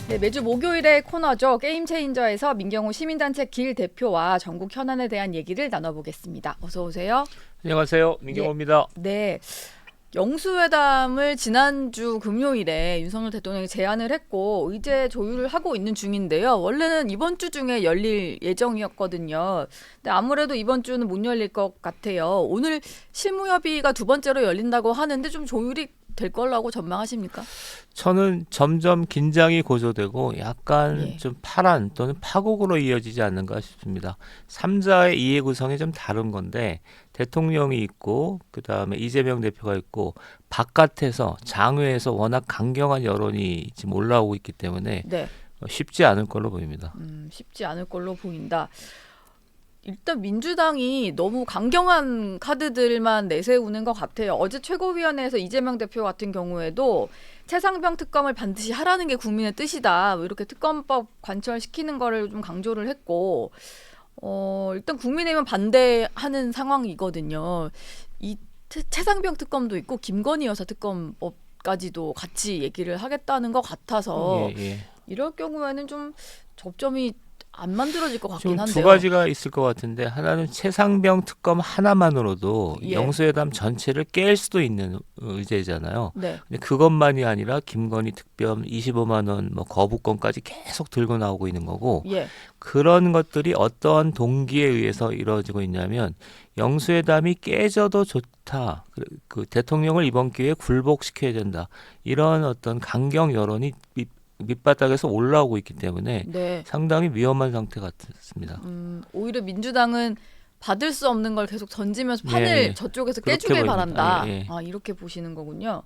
네, 매주 목요일의 코너죠. 게임 체인저에서 민경호 시민단체 길 대표와 전국 현안에 대한 얘기를 나눠보겠습니다. 어서 오세요. 안녕하세요. 민경호입니다. 네, 영수회담을 지난주 금요일에 윤석열 대통령이 제안을 했고 의제 조율을 하고 있는 중인데요. 원래는 이번 주 중에 열릴 예정이었거든요. 근데 아무래도 이번 주는 못 열릴 것 같아요. 오늘 실무협의가 두 번째로 열린다고 하는데 좀 조율이 될 거라고 전망하십니까? 저는 점점 긴장이 고조되고 약간 예. 좀 파란 또는 파국으로 이어지지 않는가 싶습니다. 3자의 이해 구성이 좀 다른 건데 대통령이 있고 그다음에 이재명 대표가 있고 바깥에서 장외에서 워낙 강경한 여론이 지금 올라오고 있기 때문에 네. 쉽지 않을 걸로 보입니다. 쉽지 않을 걸로 보인다. 일단 민주당이 너무 강경한 카드들만 내세우는 것 같아요. 어제 최고위원회에서 이재명 대표 같은 경우에도 최상병 특검을 반드시 하라는 게 국민의 뜻이다. 뭐 이렇게 특검법 관철시키는 거를 좀 강조를 했고, 일단 국민의힘은 반대하는 상황이거든요. 이 최상병 특검도 있고 김건희 여사 특검법까지도 같이 얘기를 하겠다는 것 같아서 예. 이럴 경우에는 좀 접점이 안 만들어질 것 같긴 지금 한데요. 두 가지가 있을 것 같은데 하나는 최상병 특검 하나만으로도 예. 영수회담 전체를 깰 수도 있는 의제잖아요. 네. 근데 그것만이 아니라 김건희 특검 25만 원 뭐 거부권까지 계속 들고 나오고 있는 거고 예. 그런 것들이 어떠한 동기에 의해서 이루어지고 있냐면 영수회담이 깨져도 좋다. 그 대통령을 이번 기회에 굴복시켜야 된다. 이런 어떤 강경 여론이 밑바닥에서 올라오고 있기 때문에 네. 상당히 위험한 상태 같습니다. 오히려 민주당은 받을 수 없는 걸 계속 던지면서 판을 예. 저쪽에서 그렇게 깨주길 보입니다. 바란다. 예. 아, 이렇게 보시는 거군요.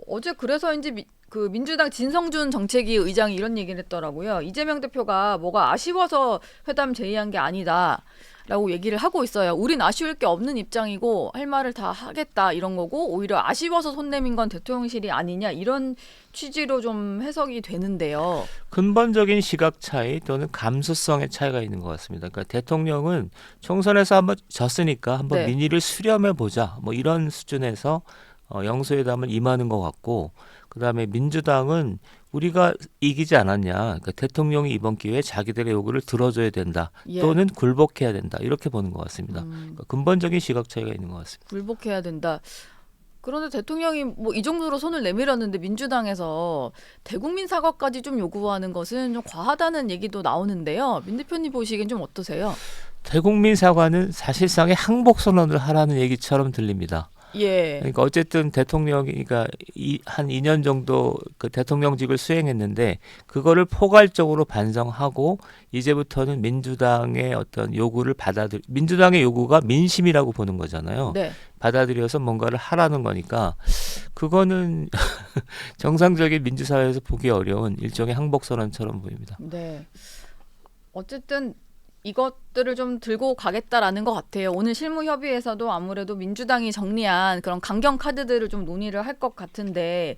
어제 그래서인지 그 민주당 진성준 정책위 의장이 이런 얘기를 했더라고요. 이재명 대표가 뭐가 아쉬워서 회담 제의한 게 아니다. 라고 얘기를 하고 있어요. 우린 아쉬울 게 없는 입장이고 할 말을 다 하겠다 이런 거고 오히려 아쉬워서 손 내민 건 대통령실이 아니냐 이런 취지로 좀 해석이 되는데요. 근본적인 시각 차이 또는 감수성의 차이가 있는 것 같습니다. 그러니까 대통령은 총선에서 한번 졌으니까 한번 네. 민의를 수렴해 보자. 뭐 이런 수준에서 영수회담을 임하는 것 같고 그다음에 민주당은 우리가 이기지 않았냐. 그러니까 대통령이 이번 기회에 자기들의 요구를 들어줘야 된다. 예. 또는 굴복해야 된다. 이렇게 보는 것 같습니다. 그러니까 근본적인 시각 차이가 있는 것 같습니다. 굴복해야 된다. 그런데 대통령이 뭐 이 정도로 손을 내밀었는데 민주당에서 대국민 사과까지 좀 요구하는 것은 좀 과하다는 얘기도 나오는데요. 민 대표님 보시기엔 좀 어떠세요? 대국민 사과는 사실상의 항복 선언을 하라는 얘기처럼 들립니다. 예. 그러니까 어쨌든 대통령이 그러니까 한 2년 정도 그 대통령직을 수행했는데 그거를 포괄적으로 반성하고 이제부터는 민주당의 어떤 요구를 민주당의 요구가 민심이라고 보는 거잖아요. 네. 받아들여서 뭔가를 하라는 거니까 그거는 정상적인 민주사회에서 보기 어려운 일종의 항복선언처럼 보입니다. 네. 어쨌든 이것들을 좀 들고 가겠다라는 것 같아요. 오늘 실무협의에서도 아무래도 민주당이 정리한 그런 강경 카드들을 좀 논의를 할 것 같은데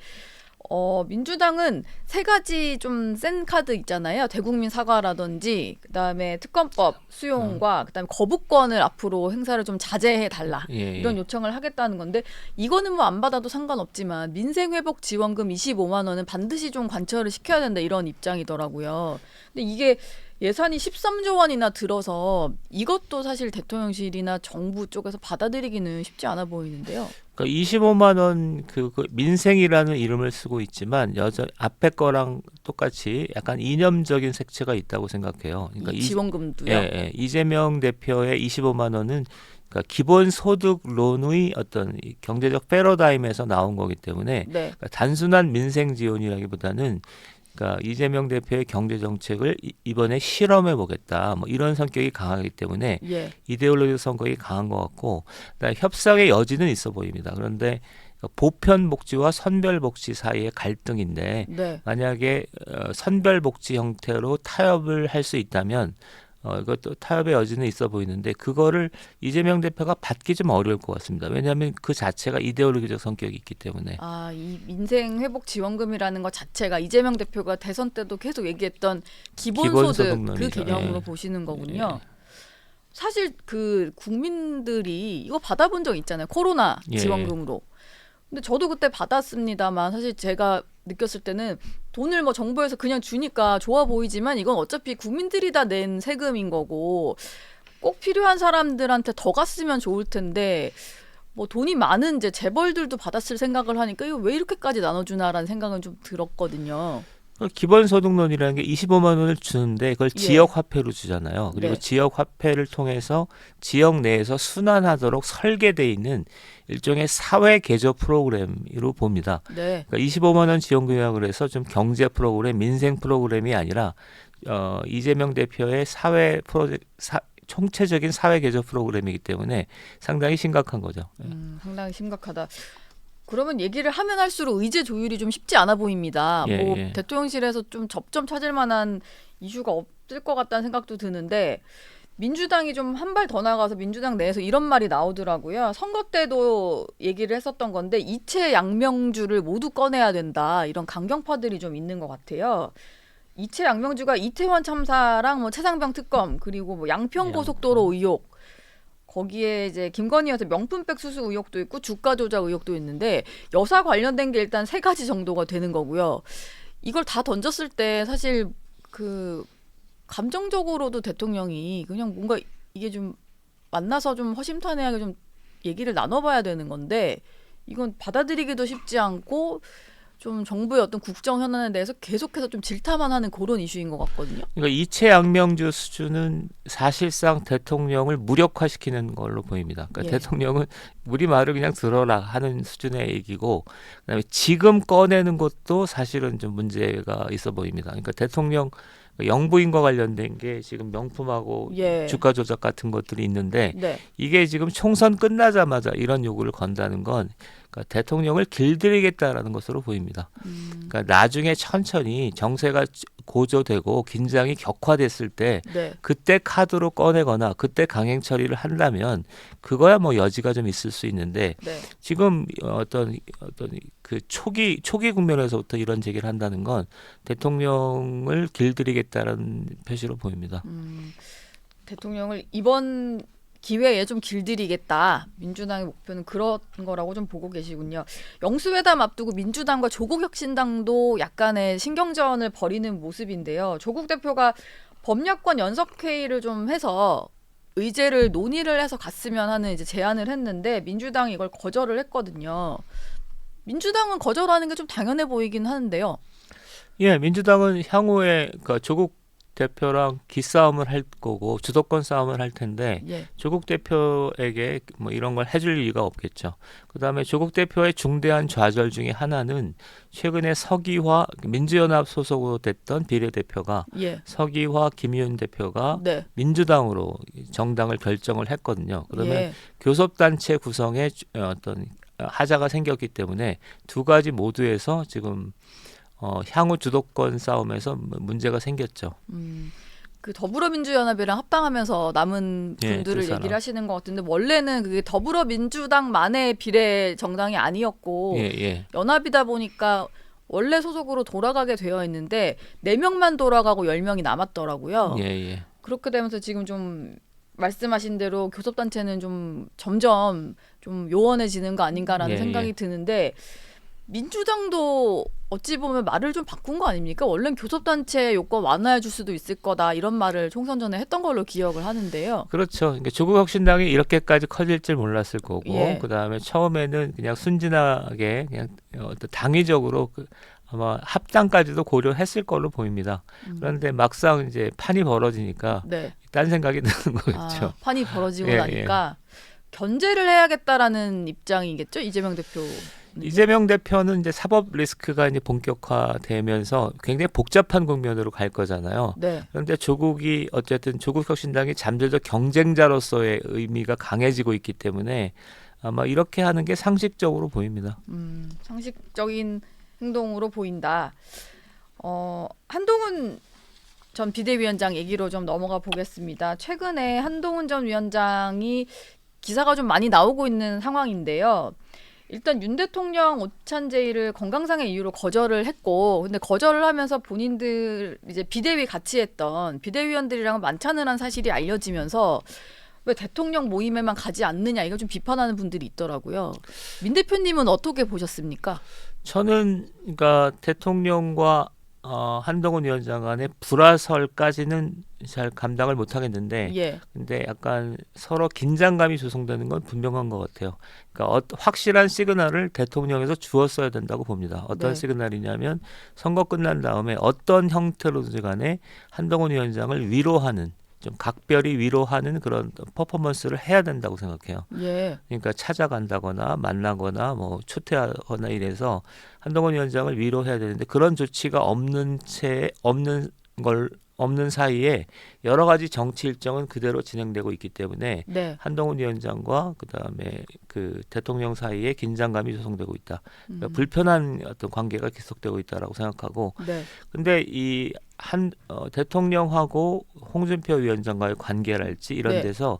민주당은 세 가지 좀 센 카드 있잖아요. 대국민 사과라든지 그다음에 특검법 수용과 그다음에 거부권을 앞으로 행사를 좀 자제해 달라. 예. 이런 요청을 하겠다는 건데 이거는 뭐 안 받아도 상관없지만 민생회복 지원금 25만 원은 반드시 좀 관철을 시켜야 된다 이런 입장이더라고요. 근데 이게 예산이 13조 원이나 들어서 이것도 사실 대통령실이나 정부 쪽에서 받아들이기는 쉽지 않아 보이는데요. 그러니까 25만 원 그 민생이라는 이름을 쓰고 있지만 여전 앞에 거랑 똑같이 약간 이념적인 색채가 있다고 생각해요. 그러니까 이 지원금도요. 예. 이재명 대표의 25만 원은 그러니까 기본소득론의 어떤 경제적 패러다임에서 나온 거기 때문에 네. 그러니까 단순한 민생 지원이라기보다는 그러니까 이재명 대표의 경제 정책을 이번에 실험해 보겠다. 뭐 이런 성격이 강하기 때문에 예. 이데올로기적 성격이 강한 것 같고 협상의 여지는 있어 보입니다. 그런데 보편 복지와 선별 복지 사이의 갈등인데 네. 만약에 선별 복지 형태로 타협을 할 수 있다면 이것도 타협의 여지는 있어 보이는데 그거를 이재명 대표가 받기 좀 어려울 것 같습니다. 왜냐하면 그 자체가 이데올로기적 성격이 있기 때문에. 아, 이 민생 회복 지원금이라는 것 자체가 이재명 대표가 대선 때도 계속 얘기했던 기본소득 그 개념으로 보시는 거군요. 사실 그 국민들이 이거 받아본 적 있잖아요. 코로나 지원금으로. 근데 저도 그때 받았습니다만 사실 제가 느꼈을 때는 돈을 뭐 정부에서 그냥 주니까 좋아 보이지만 이건 어차피 국민들이 다 낸 세금인 거고 꼭 필요한 사람들한테 더 갔으면 좋을 텐데 뭐 돈이 많은 이제 재벌들도 받았을 생각을 하니까 이거 왜 이렇게까지 나눠주나라는 생각은 좀 들었거든요. 기본소득론이라는 게 25만 원을 주는데 그걸 예. 지역 화폐로 주잖아요. 그리고 네. 지역 화폐를 통해서 지역 내에서 순환하도록 설계돼 있는 일종의 사회 개조 프로그램으로 봅니다. 네. 그러니까 25만 원 지원금이라고 그래서 좀 경제 프로그램, 민생 프로그램이 아니라 이재명 대표의 총체적인 사회 개조 프로그램이기 때문에 상당히 심각한 거죠. 상당히 심각하다. 그러면 얘기를 하면 할수록 의제 조율이 좀 쉽지 않아 보입니다. 예, 뭐 예. 대통령실에서 좀 접점 찾을 만한 이슈가 없을 것 같다는 생각도 드는데 민주당이 좀 한 발 더 나가서 민주당 내에서 이런 말이 나오더라고요. 선거 때도 얘기를 했었던 건데 이채 양명주를 모두 꺼내야 된다. 이런 강경파들이 좀 있는 것 같아요. 이채 양명주가 이태원 참사랑 뭐 최상병 특검 그리고 뭐 양평 고속도로 의혹 거기에 이제 김건희 여사 명품백 수수 의혹도 있고 주가 조작 의혹도 있는데 여사 관련된 게 일단 세 가지 정도가 되는 거고요. 이걸 다 던졌을 때 사실 그 감정적으로도 대통령이 그냥 뭔가 이게 좀 만나서 좀 허심탄회하게 좀 얘기를 나눠봐야 되는 건데 이건 받아들이기도 쉽지 않고 좀 정부의 어떤 국정 현안에 대해서 계속해서 좀 질타만 하는 그런 이슈인 것 같거든요. 그러니까 이채양명주 수준은 사실상 대통령을 무력화시키는 걸로 보입니다. 그러니까 예. 대통령은 우리 말을 그냥 들어라 하는 수준의 얘기고, 그다음에 지금 꺼내는 것도 사실은 좀 문제가 있어 보입니다. 그러니까 대통령 영부인과 관련된 게 지금 명품하고 예. 주가 조작 같은 것들이 있는데 네. 이게 지금 총선 끝나자마자 이런 요구를 건다는 건 그러니까 대통령을 길들이겠다라는 것으로 보입니다. 그러니까 나중에 천천히 정세가 고조되고 긴장이 격화됐을 때 네. 그때 카드로 꺼내거나 그때 강행 처리를 한다면 그거야 뭐 여지가 좀 있을 수 있는데 네. 지금 어떤 그 초기 국면에서부터 이런 제기를 한다는 건 대통령을 길들이겠다는 표시로 보입니다. 대통령을 이번 기회에 좀 길들이겠다. 민주당의 목표는 그런 거라고 좀 보고 계시군요. 영수회담 앞두고 민주당과 조국혁신당도 약간의 신경전을 벌이는 모습인데요. 조국 대표가 법야권 연석회의를 좀 해서 의제를 논의를 해서 갔으면 하는 이제 제안을 했는데 민주당이 이걸 거절을 했거든요. 민주당은 거절하는 게 좀 당연해 보이긴 하는데요. 예, 민주당은 향후에 그러니까 조국 대표랑 기싸움을 할 거고 주도권 싸움을 할 텐데 예. 조국 대표에게 뭐 이런 걸 해줄 이유가 없겠죠. 그다음에 조국 대표의 중대한 좌절 중에 하나는 최근에 서기화 민주연합 소속으로 됐던 비례대표가 예. 서기화 김의원 대표가 네. 민주당으로 정당을 결정을 했거든요. 그러면 예. 교섭단체 구성에 어떤 하자가 생겼기 때문에 두 가지 모두에서 지금 향후 주도권 싸움에서 문제가 생겼죠. 그 더불어민주연합이랑 합당하면서 남은 예, 분들을 두 사람. 얘기를 하시는 것 같은데 원래는 그게 더불어민주당만의 비례 정당이 아니었고 예, 예. 연합이다 보니까 원래 소속으로 돌아가게 되어 있는데 4명만 돌아가고 10명이 남았더라고요. 예, 예. 그렇게 되면서 지금 좀 말씀하신 대로 교섭단체는 좀 점점 좀 요원해지는 거 아닌가라는 예, 생각이 예. 드는데 민주당도 어찌 보면 말을 좀 바꾼 거 아닙니까? 원래는 교섭단체 요건 완화해 줄 수도 있을 거다 이런 말을 총선 전에 했던 걸로 기억을 하는데요. 그렇죠. 그러니까 조국혁신당이 이렇게까지 커질 줄 몰랐을 거고, 예. 그다음에 처음에는 그냥 순진하게 그냥 어떤 당위적으로 아마 합당까지도 고려했을 걸로 보입니다. 그런데 막상 이제 판이 벌어지니까 네. 딴 생각이 드는 거겠죠. 판이 벌어지고 예, 나니까 견제를 해야겠다라는 입장이겠죠 이재명 대표. 이재명 대표는 이제 사법 리스크가 이제 본격화되면서 굉장히 복잡한 국면으로 갈 거잖아요. 네. 그런데 조국이 어쨌든 조국혁신당이 잠재적 경쟁자로서의 의미가 강해지고 있기 때문에 아마 이렇게 하는 게 상식적으로 보입니다. 상식적인 행동으로 보인다. 한동훈 전 비대위원장 얘기로 좀 넘어가 보겠습니다. 최근에 한동훈 전 위원장이 기사가 좀 많이 나오고 있는 상황인데요. 일단 윤 대통령 오찬 제의를 건강상의 이유로 거절을 했고, 근데 거절을 하면서 본인들 이제 비대위 같이 했던 비대위원들이랑 만찬을 한 사실이 알려지면서 왜 대통령 모임에만 가지 않느냐 이거 좀 비판하는 분들이 있더라고요. 민 대표님은 어떻게 보셨습니까? 저는 그러니까 대통령과 한동훈 위원장 간의 불화설까지는 잘 감당을 못 하겠는데, 예, 근데 약간 서로 긴장감이 조성되는 건 분명한 것 같아요. 그러니까 확실한 시그널을 대통령에서 주었어야 된다고 봅니다. 어떤 네. 시그널이냐면 선거 끝난 다음에 어떤 형태로든 간에 한동훈 위원장을 위로하는, 좀 각별히 위로하는 그런 퍼포먼스를 해야 된다고 생각해요. 예, 그러니까 찾아간다거나 만나거나 뭐 초대하거나 이래서 한동훈 위원장을 위로해야 되는데, 그런 조치가 없는 사이에 여러 가지 정치 일정은 그대로 진행되고 있기 때문에 네, 한동훈 위원장과 그다음에 그 대통령 사이에 긴장감이 조성되고 있다. 그러니까 음, 불편한 어떤 관계가 계속되고 있다라고 생각하고, 네, 근데 이 대통령하고 홍준표 위원장과의 관계랄지 이런 네. 데서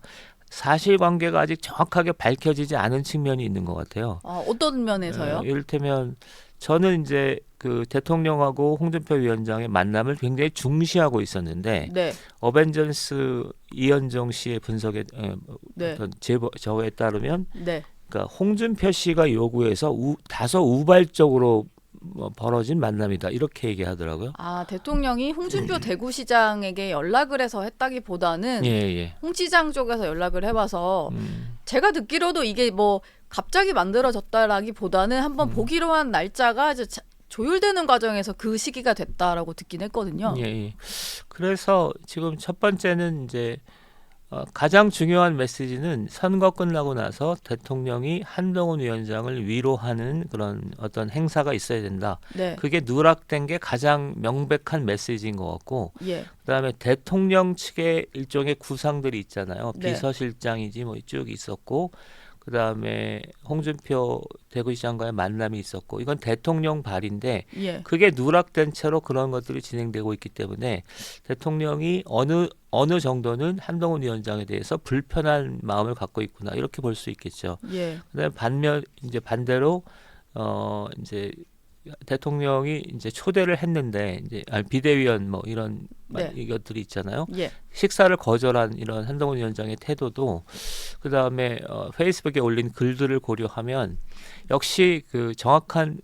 사실관계가 아직 정확하게 밝혀지지 않은 측면이 있는 것 같아요. 어떤 면에서요? 이를테면 저는 이제 그 대통령하고 홍준표 위원장의 만남을 굉장히 중시하고 있었는데, 네, 어벤져스 이현정 씨의 분석에 네, 어떤 저에 따르면, 네. 그러니까 홍준표 씨가 요구해서 다소 우발적으로 벌어진 만남이다, 이렇게 얘기하더라고요. 대통령이 홍준표 대구시장에게 연락을 해서 했다기보다는 예, 예. 홍 시장 쪽에서 연락을 해봐서 음, 제가 듣기로도 이게 뭐 갑자기 만들어졌다라기보다는 한번 보기로 한 날짜가 이제 조율되는 과정에서 그 시기가 됐다라고 듣긴 했거든요. 예, 예. 그래서 지금 첫 번째는 이제 가장 중요한 메시지는 선거 끝나고 나서 대통령이 한동훈 위원장을 위로하는 그런 어떤 행사가 있어야 된다. 네, 그게 누락된 게 가장 명백한 메시지인 것 같고, 예, 그다음에 대통령 측의 일종의 구상들이 있잖아요. 네. 비서실장이지 뭐 쭉 있었고, 그다음에 홍준표 대구시장과의 만남이 있었고, 이건 대통령 발인데 예, 그게 누락된 채로 그런 것들이 진행되고 있기 때문에 대통령이 어느 정도는 한동훈 위원장에 대해서 불편한 마음을 갖고 있구나, 이렇게 볼 수 있겠죠. 예, 그다음에 반대로 이제 대통령이 이제 초대를 했는데 이제 비대위원 뭐 이런 네. 이것들이 있잖아요. 예, 식사를 거절한 이런 한동훈 위원장의 태도도, 그다음에 페이스북에 올린 글들을 고려하면 역시 그 정확한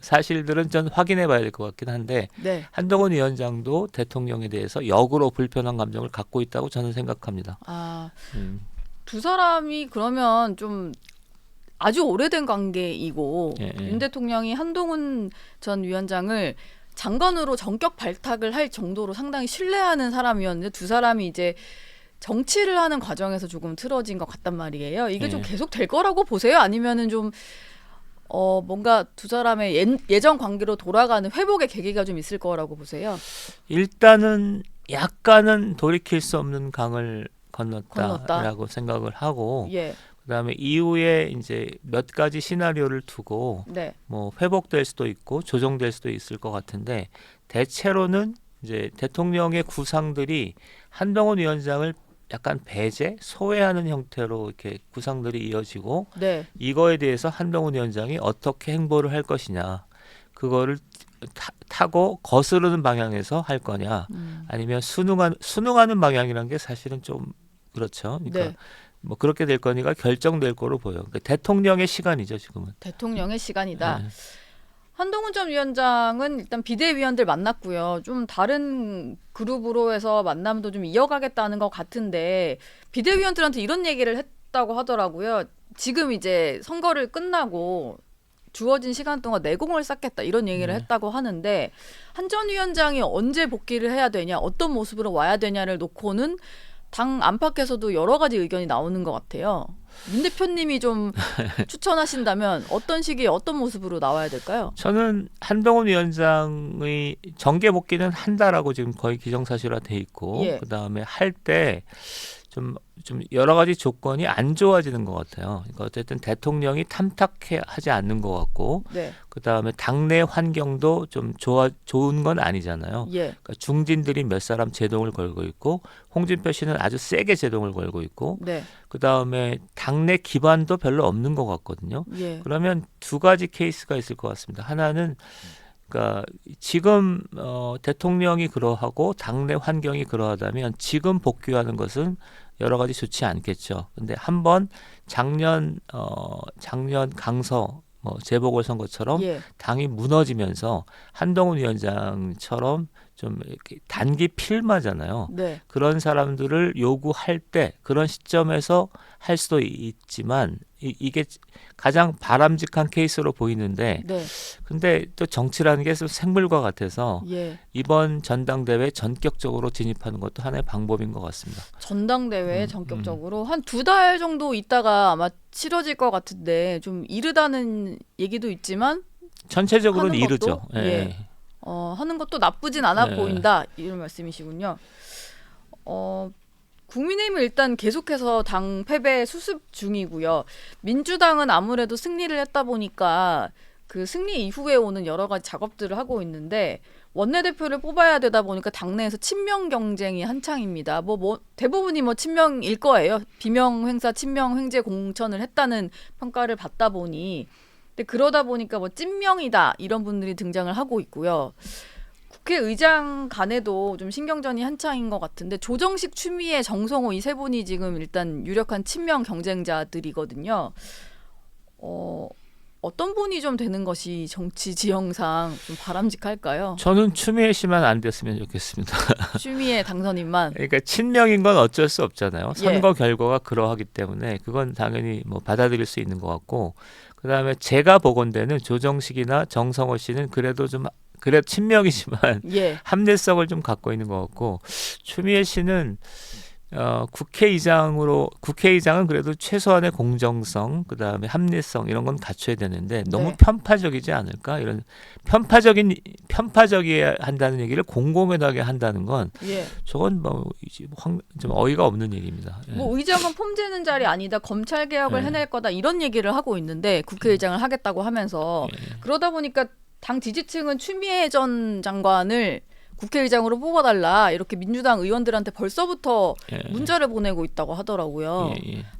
사실들은 좀 확인해 봐야 될 것 같긴 한데, 네. 한동훈 위원장도 대통령에 대해서 역으로 불편한 감정을 갖고 있다고 저는 생각합니다. 음, 두 사람이 그러면 좀 아주 오래된 관계이고 예, 예. 윤 대통령이 한동훈 전 위원장을 장관으로 전격 발탁을 할 정도로 상당히 신뢰하는 사람이었는데 두 사람이 이제 정치를 하는 과정에서 조금 틀어진 것 같단 말이에요. 이게 좀 예. 계속 될 거라고 보세요? 아니면은 좀 뭔가 두 사람의 예전 관계로 돌아가는 회복의 계기가 좀 있을 거라고 보세요? 일단은 약간은 돌이킬 수 없는 강을 건넜다. 건넜다라고 생각을 하고, 예, 그다음에 이후에 이제 몇 가지 시나리오를 두고 네, 뭐 회복될 수도 있고 조정될 수도 있을 것 같은데, 대체로는 이제 대통령의 구상들이 한동훈 위원장을 약간 배제, 소외하는 형태로 이렇게 구상들이 이어지고, 네, 이거에 대해서 한동훈 위원장이 어떻게 행보를 할 것이냐, 그거를 타고 거스르는 방향에서 할 거냐, 아니면 순응하는 방향이라는 게 사실은 좀 그렇죠. 그러니까 네. 뭐 그렇게 될 거니까 결정될 거로 보여. 그러니까 대통령의 시간이죠, 지금은. 대통령의 시간이다. 네. 한동훈 전 위원장은 일단 비대위원들 만났고요. 좀 다른 그룹으로 해서 만남도 좀 이어가겠다는 것 같은데 비대위원들한테 이런 얘기를 했다고 하더라고요. 지금 이제 선거를 끝나고 주어진 시간 동안 내공을 쌓겠다 이런 얘기를 네. 했다고 하는데 한 전 위원장이 언제 복귀를 해야 되냐, 어떤 모습으로 와야 되냐를 놓고는 당 안팎에서도 여러 가지 의견이 나오는 것 같아요. 민 대표님이 좀 추천하신다면 어떤 시기에 어떤 모습으로 나와야 될까요? 저는 한동훈 위원장의 정계 복귀는 한다라고 지금 거의 기정사실화 돼 있고, 예. 그다음에 할 때 좀 여러 가지 조건이 안 좋아지는 것 같아요. 그러니까 어쨌든 대통령이 탐탁하지 않는 것 같고, 네. 그다음에 당내 환경도 좀 좋은 건 아니잖아요. 예. 그러니까 중진들이 몇 사람 제동을 걸고 있고, 홍준표 씨는 아주 세게 제동을 걸고 있고, 네. 그다음에 당내 기반도 별로 없는 것 같거든요. 예. 그러면 두 가지 케이스가 있을 것 같습니다. 하나는 그러니까 지금 대통령이 그러하고 당내 환경이 그러하다면 지금 복귀하는 것은 여러 가지 좋지 않겠죠. 근데 한번 작년 강서 재보궐 선거처럼 예. 당이 무너지면서 한동훈 위원장처럼 좀 이렇게 단기 필마잖아요. 네. 그런 사람들을 요구할 때 그런 시점에서 할 수도 있지만 이게 가장 바람직한 케이스로 보이는데 네. 근데 또 정치라는 게 좀 생물과 같아서 예. 이번 전당대회에 전격적으로 진입하는 것도 하나의 방법인 것 같습니다. 전당대회에 전격적으로 한 2달 정도 있다가 아마 치러질 것 같은데 좀 이르다는 얘기도 있지만 전체적으로는 하는 이르죠. 것도? 예. 하는 것도 나쁘진 않아 예. 보인다 이런 말씀이시군요. 국민의힘은 일단 계속해서 당 패배 수습 중이고요. 민주당은 아무래도 승리를 했다 보니까 그 승리 이후에 오는 여러 가지 작업들을 하고 있는데 원내대표를 뽑아야 되다 보니까 당내에서 친명 경쟁이 한창입니다. 대부분이 친명일 거예요. 비명 행사, 친명 횡재 공천을 했다는 평가를 받다 보니 근데 그러다 보니까 찐명이다 이런 분들이 등장을 하고 있고요. 국회의장 간에도 좀 신경전이 한창인 것 같은데 조정식, 추미애, 정성호 이 세 분이 지금 일단 유력한 친명 경쟁자들이거든요. 어떤 분이 좀 되는 것이 정치 지형상 좀 바람직할까요? 저는 추미애 씨만 안 됐으면 좋겠습니다. 추미애 당선인만. 그러니까 친명인 건 어쩔 수 없잖아요. 예. 선거 결과가 그러하기 때문에 그건 당연히 받아들일 수 있는 것 같고 그다음에 제가 보건대는 조정식이나 정성호 씨는 그래도 친명이지만 예. 합리성을 좀 갖고 있는 것 같고 추미애 씨는 국회의장은 그래도 최소한의 공정성, 그다음에 합리성 이런 건 갖춰야 되는데 너무 네. 편파적이지 않을까? 이런 편파적이어야 한다는 얘기를 공공연하게 한다는 건 예. 저건 좀 어이가 없는 얘기입니다. 예. 의장은 폼재는 자리 아니다. 검찰 개혁을 예. 해낼 거다. 이런 얘기를 하고 있는데 국회의장을 하겠다고 하면서 그러다 보니까 당 지지층은 추미애 전 장관을 국회의장으로 뽑아달라 이렇게 민주당 의원들한테 벌써부터 문자를 보내고 있다고 하더라고요.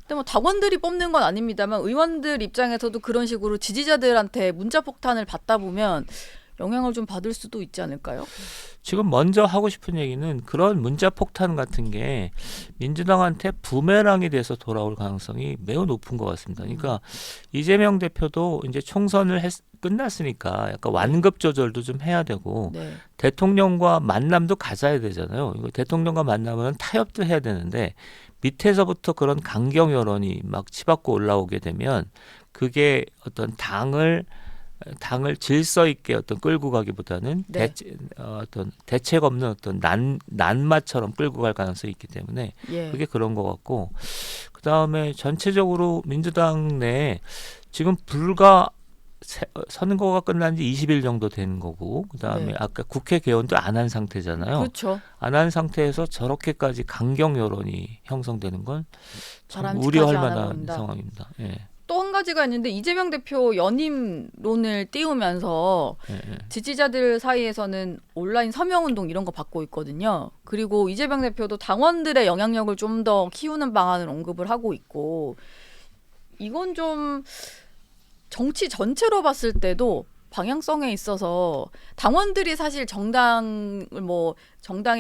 근데 당원들이 뽑는 건 아닙니다만 의원들 입장에서도 그런 식으로 지지자들한테 문자 폭탄을 받다 보면 영향을 좀 받을 수도 있지 않을까요? 지금 먼저 하고 싶은 얘기는 그런 문자 폭탄 같은 게 민주당한테 부메랑이 돼서 돌아올 가능성이 매우 높은 것 같습니다. 그러니까 이재명 대표도 이제 총선을 끝났으니까 약간 완급 조절도 좀 해야 되고 네. 대통령과 만남도 가져야 되잖아요. 이거 대통령과 만나면 타협도 해야 되는데 밑에서부터 그런 강경 여론이 막 치받고 올라오게 되면 그게 어떤 당을 질서 있게 끌고 가기보다는 네. 어떤 대책 없는 어떤 난마처럼 끌고 갈 가능성이 있기 때문에 예. 그게 그런 것 같고 그 다음에 전체적으로 민주당 내에 지금 불과 선거가 끝난 지 20일 정도 된 거고 그다음에 네. 아까 국회 개원도 안 한 상태잖아요. 그렇죠. 안 한 상태에서 저렇게까지 강경 여론이 형성되는 건 참 바람직하지 우려할 않아 만한 보인다. 상황입니다. 예. 또 한 가지가 있는데 이재명 대표 연임론을 띄우면서 지지자들 사이에서는 온라인 서명운동 이런 거 받고 있거든요. 그리고 이재명 대표도 당원들의 영향력을 좀 더 키우는 방안을 언급을 하고 있고 이건 좀 정치 전체로 봤을 때도 방향성에 있어서 당원들이 사실 정당에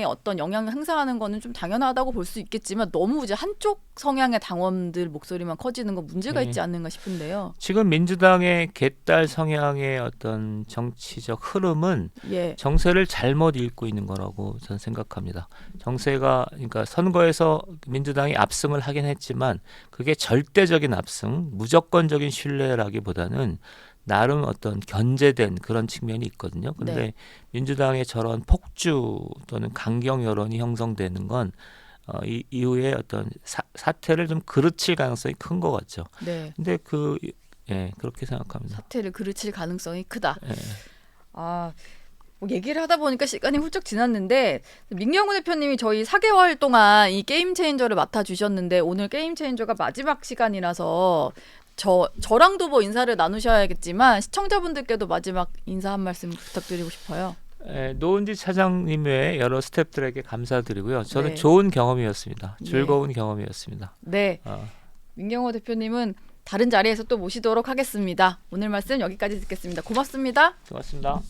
어떤 영향을 행사하는 거는 좀 당연하다고 볼 수 있겠지만 너무 이제 한쪽 성향의 당원들 목소리만 커지는 건 문제가 있지 않는가 싶은데요. 지금 민주당의 개딸 성향의 어떤 정치적 흐름은 예. 정세를 잘못 읽고 있는 거라고 저는 생각합니다. 정세가 그러니까 선거에서 민주당이 압승을 하긴 했지만 그게 절대적인 압승, 무조건적인 신뢰라기보다는 나름 어떤 견제된 그런 측면이 있거든요. 그런데 네. 민주당의 저런 폭주 또는 강경 여론이 형성되는 건 이후에 어떤 사태를 좀 그르칠 가능성이 큰 것 같죠. 네. 근데 그렇게 생각합니다. 사태를 그르칠 가능성이 크다. 예. 얘기를 하다 보니까 시간이 훌쩍 지났는데 민경훈 대표님이 저희 4개월 동안 이 게임 체인저를 맡아주셨는데 오늘 게임 체인저가 마지막 시간이라서 저랑도 인사를 나누셔야겠지만 시청자분들께도 마지막 인사 한 말씀 부탁드리고 싶어요. 노은지 차장님 외 여러 스태프들에게 감사드리고요. 저는 네. 좋은 경험이었습니다. 즐거운 경험이었습니다. 네. 민경호 대표님은 다른 자리에서 또 모시도록 하겠습니다. 오늘 말씀 여기까지 듣겠습니다. 고맙습니다. 고맙습니다.